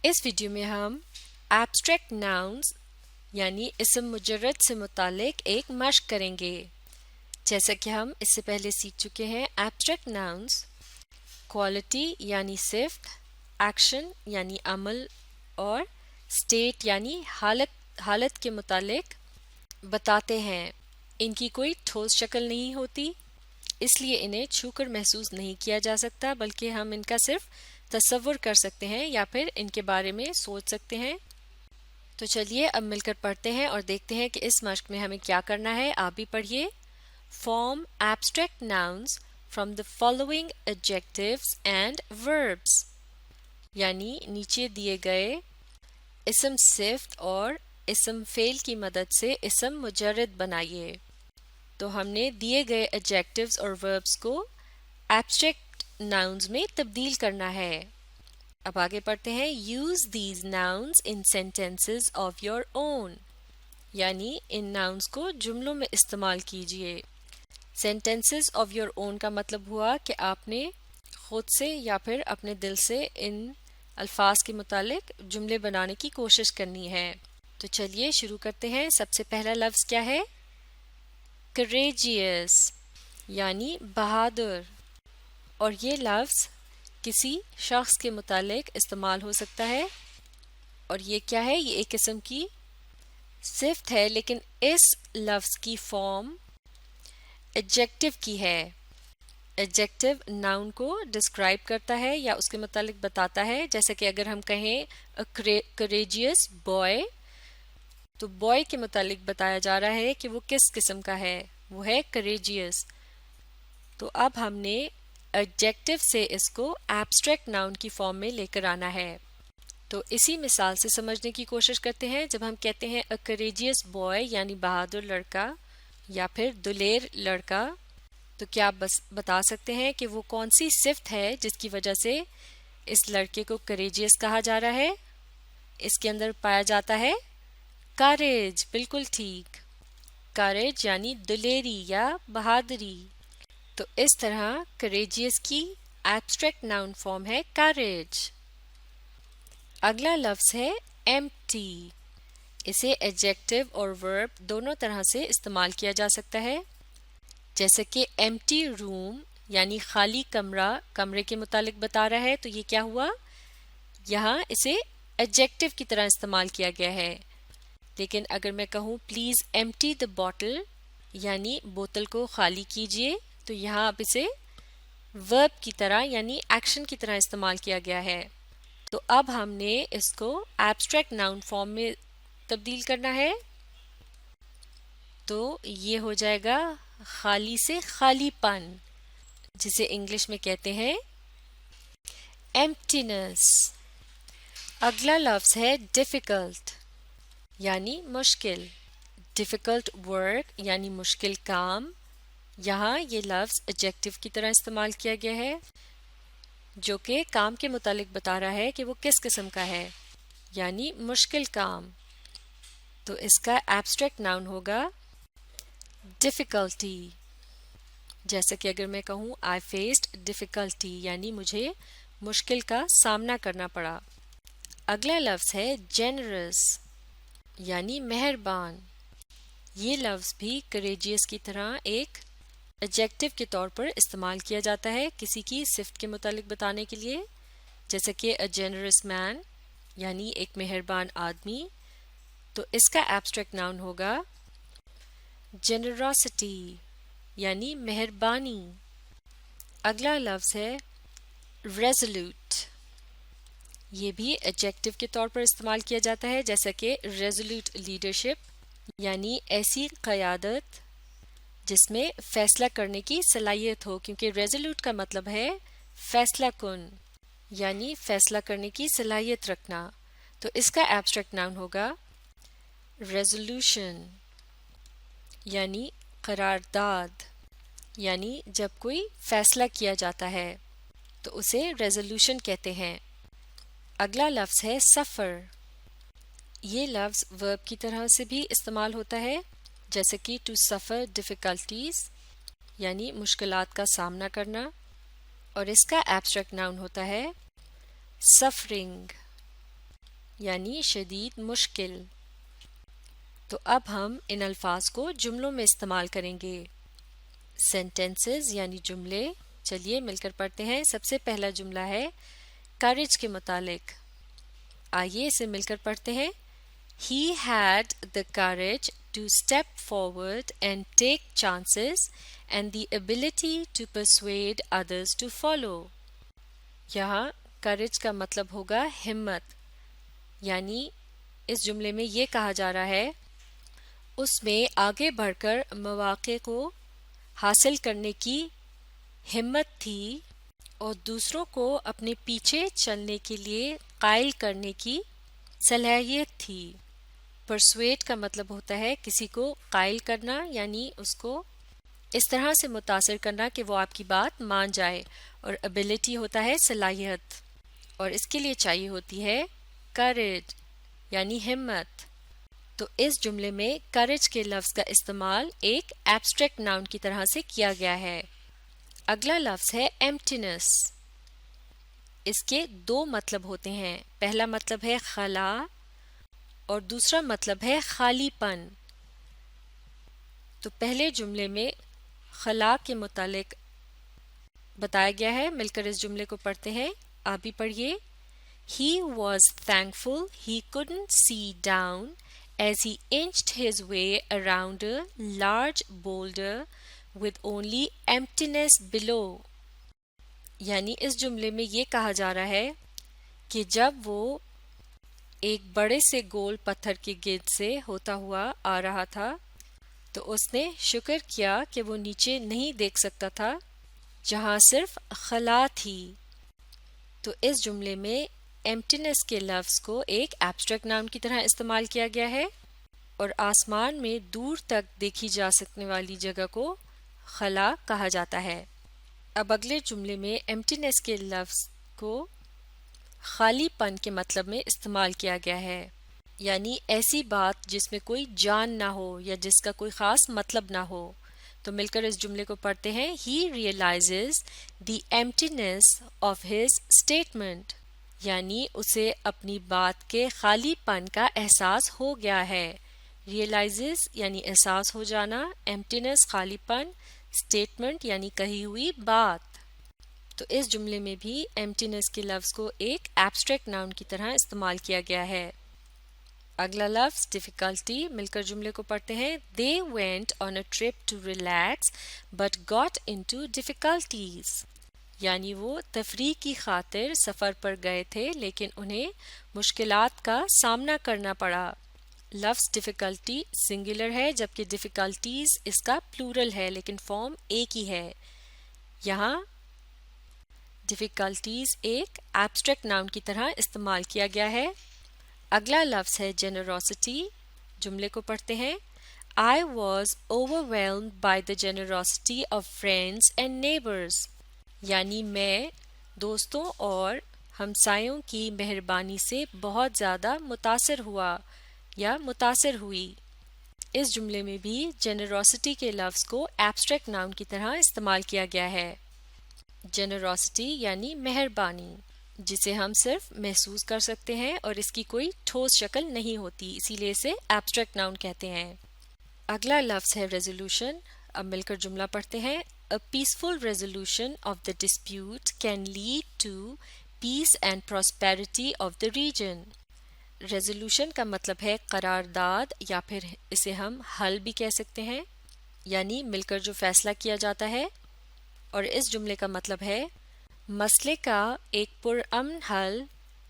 اس video میں ہم abstract nouns یعنی اسم مجرد سے متعلق ایک مشق کریں گے. جیسا کہ ہم اس سے پہلے سیکھ چکے ہیں، ایبسٹریکٹ ناؤنز کوالٹی یعنی صفت، ایکشن یعنی عمل اور اسٹیٹ یعنی حالت کے متعلق بتاتے ہیں. ان کی کوئی ٹھوس شکل نہیں ہوتی، اس لیے انہیں چھو کر محسوس نہیں کیا جا سکتا، بلکہ ہم ان کا صرف تصور کر سکتے ہیں یا پھر ان کے بارے میں سوچ سکتے ہیں. تو چلیے اب مل کر پڑھتے ہیں اور دیکھتے ہیں کہ اس مشق میں ہمیں کیا کرنا ہے. آپ بھی پڑھیے. Form abstract nouns from the following adjectives and verbs, یعنی نیچے دیے گئے اسم صفت اور اسم فعل کی مدد سے اسم مجرد بنائیے. تو ہم نے دیے گئے ایڈجیکٹیوز اور وربس کو ایبسٹریکٹ ناؤنز میں تبدیل کرنا ہے. اب آگے پڑھتے ہیں. Use these nouns in sentences of your own, یعنی ان ناؤنز کو جملوں میں استعمال کیجیے. سینٹینسز آف یور اون کا مطلب ہوا کہ آپ نے خود سے یا پھر اپنے دل سے ان الفاظ کے متعلق جملے بنانے کی کوشش کرنی ہے. تو چلیے شروع کرتے ہیں. سب سے پہلا لفظ کیا ہے؟ courageous یعنی بہادر. اور یہ لفظ کسی شخص کے متعلق استعمال ہو سکتا ہے. اور یہ کیا ہے؟ یہ ایک قسم کی صفت ہے، لیکن اس لفظ کی فارم ایڈجیکٹو کی ہے. ایڈجیکٹو ناؤن کو ڈسکرائب کرتا ہے یا اس کے متعلق بتاتا ہے. جیسے کہ اگر ہم کہیں courageous boy، تو بوائے کے متعلق بتایا جا رہا ہے کہ وہ کس قسم کا ہے، وہ ہے courageous. تو اب ہم نے ایڈجیکٹو سے اس کو ایبسٹریکٹ ناؤن کی فارم میں لے کر آنا ہے. تو اسی مثال سے سمجھنے کی کوشش کرتے ہیں. جب ہم کہتے ہیں a courageous boy یعنی بہادر لڑکا یا پھر دلیر لڑکا، تو کیا آپ بس بتا سکتے ہیں کہ وہ کون سی صفت ہے جس کی وجہ سے اس لڑکے کو courageous کہا جا رہا ہے؟ اس کے اندر پایا جاتا ہے courage. بالکل ٹھیک. courage یعنی دلیری یا بہادری. تو اس طرح courageous کی ایبسٹریکٹ ناؤن فارم ہے courage. اگلا لفظ ہے empty. اسے ایڈجیکٹو اور ورب دونوں طرح سے استعمال کیا جا سکتا ہے. جیسے کہ empty room یعنی خالی کمرہ کمرے کے متعلق بتا رہا ہے، تو یہ کیا ہوا؟ یہاں اسے ایڈجیکٹو کی طرح استعمال کیا گیا ہے. لیکن اگر میں کہوں پلیز empty the bottle یعنی بوتل کو خالی کیجئے، تو یہاں اب اسے ورب کی طرح یعنی ایکشن کی طرح استعمال کیا گیا ہے. تو اب ہم نے اس کو ایبسٹریکٹ ناؤن فارم میں تبدیل کرنا ہے. تو یہ ہو جائے گا خالی سے خالی پن، جسے انگلش میں کہتے ہیں emptiness. اگلا لفظ ہے difficult یعنی مشکل. difficult work یعنی مشکل کام. یہاں یہ لفظ ایڈجیکٹو کی طرح استعمال کیا گیا ہے، جو کہ کام کے متعلق بتا رہا ہے کہ وہ کس قسم کا ہے، یعنی مشکل کام. تو اس کا ایبسٹریکٹ ناؤن ہوگا difficulty. جیسے کہ اگر میں کہوں I faced difficulty یعنی مجھے مشکل کا سامنا کرنا پڑا. اگلا لفظ ہے generous یعنی مہربان. یہ لفظ بھی courageous کی طرح ایک ایڈجیکٹو کے طور پر استعمال کیا جاتا ہے کسی کی صفت کے متعلق بتانے کے لیے. جیسے کہ a generous man یعنی ایک مہربان آدمی. تو اس کا ایبسٹریکٹ ناؤن ہوگا generosity یعنی مہربانی. اگلا لفظ ہے resolute. یہ بھی ایڈجیکٹو کے طور پر استعمال کیا جاتا ہے. جیسا کہ resolute leadership یعنی ایسی قیادت جس میں فیصلہ کرنے کی صلاحیت ہو، کیونکہ resolute کا مطلب ہے فیصلہ کن یعنی فیصلہ کرنے کی صلاحیت رکھنا. تو اس کا ایبسٹریکٹ ناؤن ہوگا resolution یعنی قرارداد، یعنی جب کوئی فیصلہ کیا جاتا ہے تو اسے resolution کہتے ہیں. اگلا لفظ ہے suffer. یہ لفظ ورب کی طرح سے بھی استعمال ہوتا ہے، جیسے کہ to suffer difficulties یعنی مشکلات کا سامنا کرنا. اور اس کا ایبسٹریکٹ ناؤن ہوتا ہے suffering. یعنی شدید مشکل. تو اب ہم ان الفاظ کو جملوں میں استعمال کریں گے. سینٹینسز یعنی جملے. چلیے مل کر پڑھتے ہیں. سب سے پہلا جملہ ہے کریج کے متعلق. آئیے اسے مل کر پڑھتے ہیں. He had the courage to step forward and take chances and the ability to persuade others to follow. یہاں courage کا مطلب ہوگا ہمت. یعنی اس جملے میں یہ کہا جا رہا ہے اس میں آگے بڑھ کر مواقع کو حاصل کرنے کی ہمت تھی اور دوسروں کو اپنے پیچھے چلنے کے لیے قائل کرنے کی صلاحیت تھی. پرسویٹ کا مطلب ہوتا ہے کسی کو قائل کرنا، یعنی اس کو اس طرح سے متاثر کرنا کہ وہ آپ کی بات مان جائے. اور ابیلٹی ہوتا ہے صلاحیت، اور اس کے لیے چاہیے ہوتی ہے کریج یعنی ہمت. تو اس جملے میں کریج کے لفظ کا استعمال ایک ایبسٹریکٹ ناؤن کی طرح سے کیا گیا ہے. اگلا لفظ ہے ایمپٹینس. اس کے دو مطلب ہوتے ہیں. پہلا مطلب ہے خلا اور دوسرا مطلب ہے خالی پن. تو پہلے جملے میں خلا کے متعلق بتایا گیا ہے. مل کر اس جملے کو پڑھتے ہیں. آپ بھی پڑھیے. He was thankful he couldn't see down as he inched his way around a large boulder with only emptiness below. یعنی اس جملے میں یہ کہا جا رہا ہے کہ جب وہ ایک بڑے سے گول پتھر کے گرد سے ہوتا ہوا آ رہا تھا تو اس نے شکر کیا کہ وہ نیچے نہیں دیکھ سکتا تھا جہاں صرف خلا تھی. تو اس جملے میں ایمپٹینس کے لفظ کو ایک ایبسٹریکٹ ناؤن کی طرح استعمال کیا گیا ہے اور آسمان میں دور تک دیکھی جا سکنے والی جگہ کو خلا کہا جاتا ہے. اب اگلے جملے میں ایمپٹینس کے لفظ کو خالی پن کے مطلب میں استعمال کیا گیا ہے. یعنی ایسی بات جس میں کوئی جان نہ ہو یا جس کا کوئی خاص مطلب نہ ہو. تو مل کر اس جملے کو پڑھتے ہیں. He realizes the emptiness of his statement. یعنی اسے اپنی بات کے خالی پن کا احساس ہو گیا ہے. ریئلائزز یعنی احساس ہو جانا، ایمپٹینس خالی پن، اسٹیٹمنٹ یعنی کہی ہوئی بات. تو اس جملے میں بھی ایمپٹینس کے لفظ کو ایک ایبسٹریکٹ ناؤن کی طرح استعمال کیا گیا ہے. اگلا لفظ ڈیفیکلٹی. مل کر جملے کو پڑھتے ہیں. They went on a trip to relax but got into difficulties. یعنی وہ تفریح کی خاطر سفر پر گئے تھے لیکن انہیں مشکلات کا سامنا کرنا پڑا. لفظ ڈیفیکلٹی سنگولر ہے جبکہ ڈیفیکلٹیز اس کا پلورل ہے لیکن فارم ایک ہی ہے. یہاں ڈیفیکلٹیز ایک ایبسٹریکٹ ناؤن کی طرح استعمال کیا گیا ہے. اگلا لفظ ہے جنروسٹی. جملے کو پڑھتے ہیں. I was overwhelmed by the generosity of friends and neighbors. یعنی میں دوستوں اور ہمسایوں کی مہربانی سے بہت زیادہ متاثر ہوا یا متاثر ہوئی. اس جملے میں بھی جنروسٹی کے لفظ کو ایبسٹریکٹ ناؤن کی طرح استعمال کیا گیا ہے. جنروسٹی یعنی مہربانی جسے ہم صرف محسوس کر سکتے ہیں اور اس کی کوئی ٹھوس شکل نہیں ہوتی، اسی لیے اسے ایبسٹریکٹ ناؤن کہتے ہیں. اگلا لفظ ہے ریزولوشن. اب مل کر جملہ پڑھتے ہیں. A peaceful resolution of the dispute can lead to peace and prosperity of the region. Resolution کا مطلب ہے قرارداد یا پھر اسے ہم حل بھی کہہ سکتے ہیں، یعنی مل کر جو فیصلہ کیا جاتا ہے. اور اس جملے کا مطلب ہے مسئلے کا ایک پرامن حل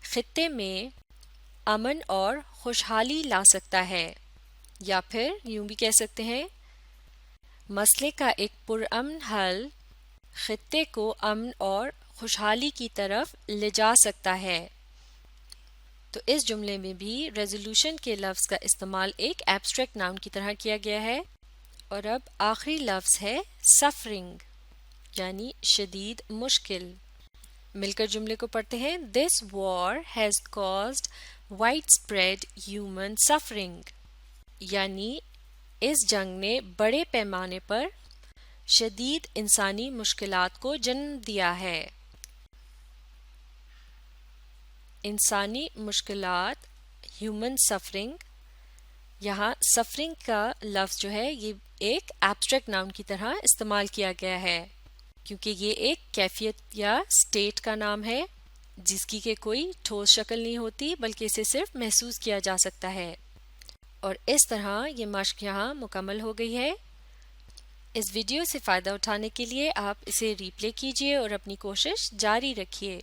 خطے میں امن اور خوشحالی لا سکتا ہے. یا پھر یوں بھی کہہ سکتے ہیں مسئلے کا ایک پرامن حل خطے کو امن اور خوشحالی کی طرف لے جا سکتا ہے. تو اس جملے میں بھی ریزولوشن کے لفظ کا استعمال ایک ایبسٹریکٹ ناؤن کی طرح کیا گیا ہے. اور اب آخری لفظ ہے سفرنگ یعنی شدید مشکل. مل کر جملے کو پڑھتے ہیں. This war has caused widespread human suffering. یعنی اس جنگ نے بڑے پیمانے پر شدید انسانی مشکلات کو جنم دیا ہے. انسانی مشکلات ہیومن سفرنگ، یہاں سفرنگ کا لفظ جو ہے یہ ایک ایبسٹریکٹ ناؤن کی طرح استعمال کیا گیا ہے کیونکہ یہ ایک کیفیت یا اسٹیٹ کا نام ہے جس کی کہ کوئی ٹھوس شکل نہیں ہوتی بلکہ اسے صرف محسوس کیا جا سکتا ہے۔ اور اس طرح یہ مشق یہاں مکمل ہو گئی ہے۔ اس ویڈیو سے فائدہ اٹھانے کے لیے آپ اسے ری پلے کیجیے اور اپنی کوشش جاری رکھیے۔